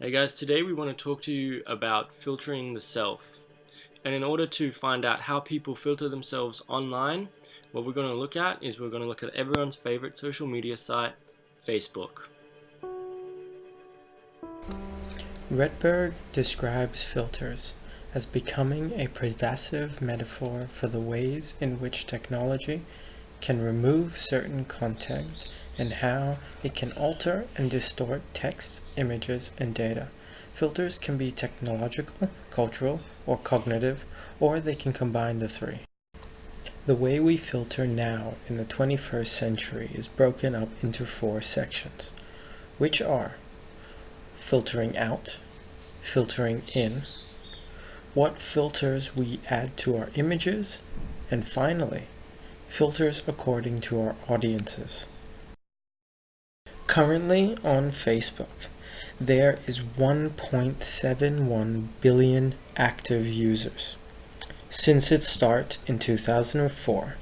Hey guys, today we want to talk to you about filtering the self. And in order to find out how people filter themselves online, what we're going to look at is we're going to look at everyone's favorite social media site, Facebook. Redberg describes filters as becoming a pervasive metaphor for the ways in which technology can remove certain content and how it can alter and distort text, images, and data. Filters can be technological, cultural, or cognitive, or they can combine the three. The way we filter now in the 21st century is broken up into four sections, which are filtering out, filtering in, what filters we add to our images, and finally, filters according to our audiences. Currently on Facebook, there is 1.71 billion active users since its start in 2004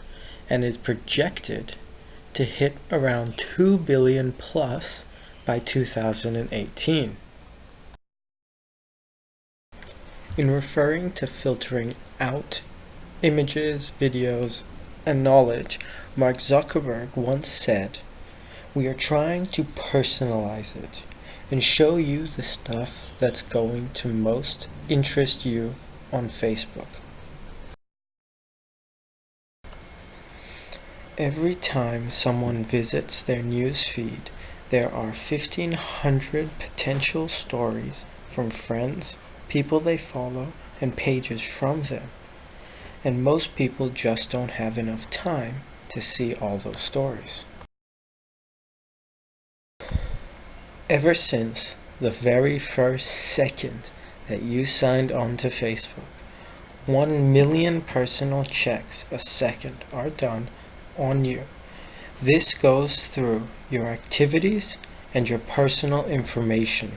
and is projected to hit around 2 billion plus by 2018. In referring to filtering out images, videos, and knowledge, Mark Zuckerberg once said, "We are trying to personalize it and show you the stuff that's going to most interest you on Facebook." Every time someone visits their newsfeed, there are 1,500 potential stories from friends, people they follow, and pages from them. And most people just don't have enough time to see all those stories. Ever since the very first second that you signed on to Facebook, 1 million personal checks a second are done on you. This goes through your activities and your personal information.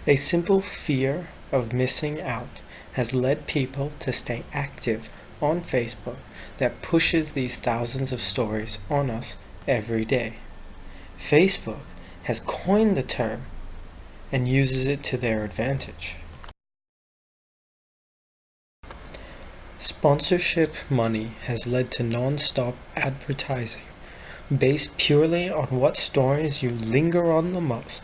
A simple fear of missing out has led people to stay active on Facebook that pushes these thousands of stories on us every day. Facebook has coined the term and uses it to their advantage. Sponsorship money has led to non-stop advertising based purely on what stories you linger on the most,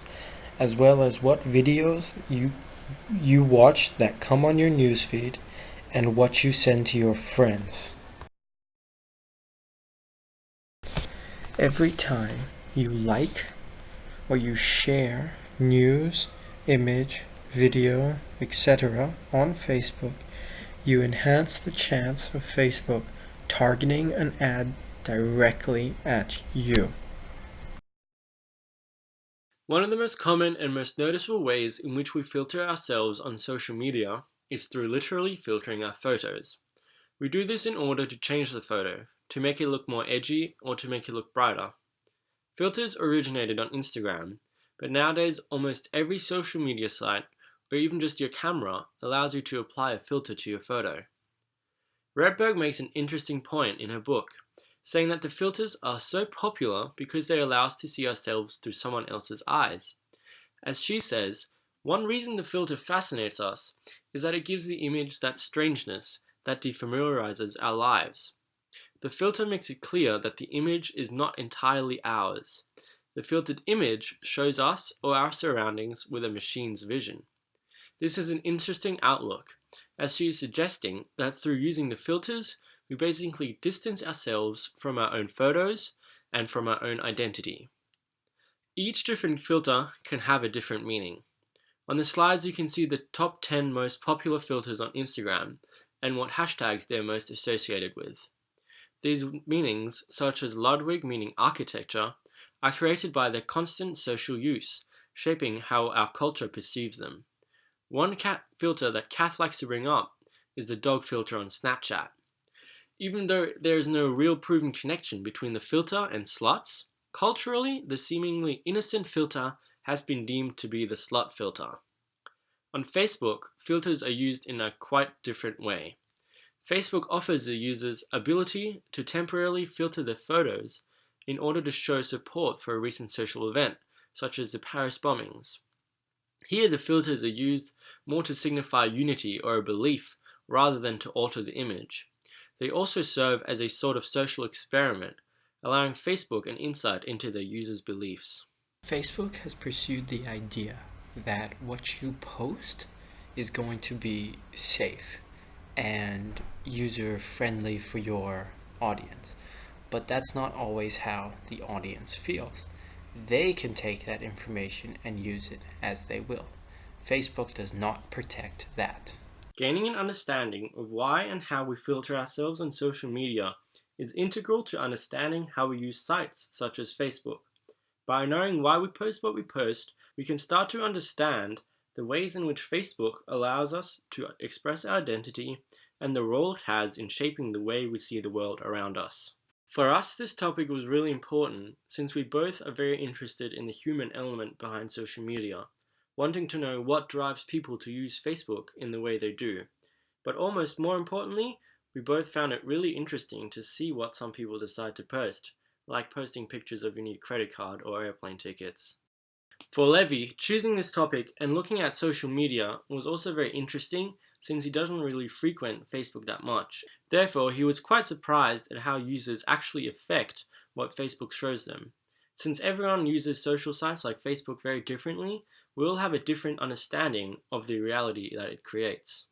as well as what videos you watch that come on your newsfeed and what you send to your friends. Every time you like or you share news, image, video, etc. on Facebook, you enhance the chance of Facebook targeting an ad directly at you. One of the most common and most noticeable ways in which we filter ourselves on social media is through literally filtering our photos. We do this in order to change the photo, to make it look more edgy, or to make it look brighter. Filters originated on Instagram, but nowadays almost every social media site, or even just your camera, allows you to apply a filter to your photo. Redberg makes an interesting point in her book, saying that the filters are so popular because they allow us to see ourselves through someone else's eyes. As she says, one reason the filter fascinates us is that it gives the image that strangeness that defamiliarizes our lives. The filter makes it clear that the image is not entirely ours. The filtered image shows us or our surroundings with a machine's vision. This is an interesting outlook, as she is suggesting that through using the filters, we basically distance ourselves from our own photos and from our own identity. Each different filter can have a different meaning. On the slides you can see the top 10 most popular filters on Instagram and what hashtags they're most associated with. These meanings, such as Ludwig meaning architecture, are created by their constant social use, shaping how our culture perceives them. One cat filter that Kath likes to bring up is the dog filter on Snapchat. Even though there is no real proven connection between the filter and sluts, culturally the seemingly innocent filter has been deemed to be the slut filter. On Facebook, filters are used in a quite different way. Facebook offers the users ability to temporarily filter their photos in order to show support for a recent social event, such as the Paris bombings. Here, the filters are used more to signify unity or a belief rather than to alter the image. They also serve as a sort of social experiment, allowing Facebook an insight into their users' beliefs. Facebook has pursued the idea that what you post is going to be safe and user-friendly for your audience. But that's not always how the audience feels. They can take that information and use it as they will. Facebook does not protect that. Gaining an understanding of why and how we filter ourselves on social media is integral to understanding how we use sites such as Facebook. By knowing why we post what we post, we can start to understand the ways in which Facebook allows us to express our identity and the role it has in shaping the way we see the world around us. For us, this topic was really important since we both are very interested in the human element behind social media, wanting to know what drives people to use Facebook in the way they do. But almost more importantly, we both found it really interesting to see what some people decide to post, like posting pictures of your new credit card or airplane tickets. For Levi, choosing this topic and looking at social media was also very interesting since he doesn't really frequent Facebook that much. Therefore, he was quite surprised at how users actually affect what Facebook shows them. Since everyone uses social sites like Facebook very differently, we all have a different understanding of the reality that it creates.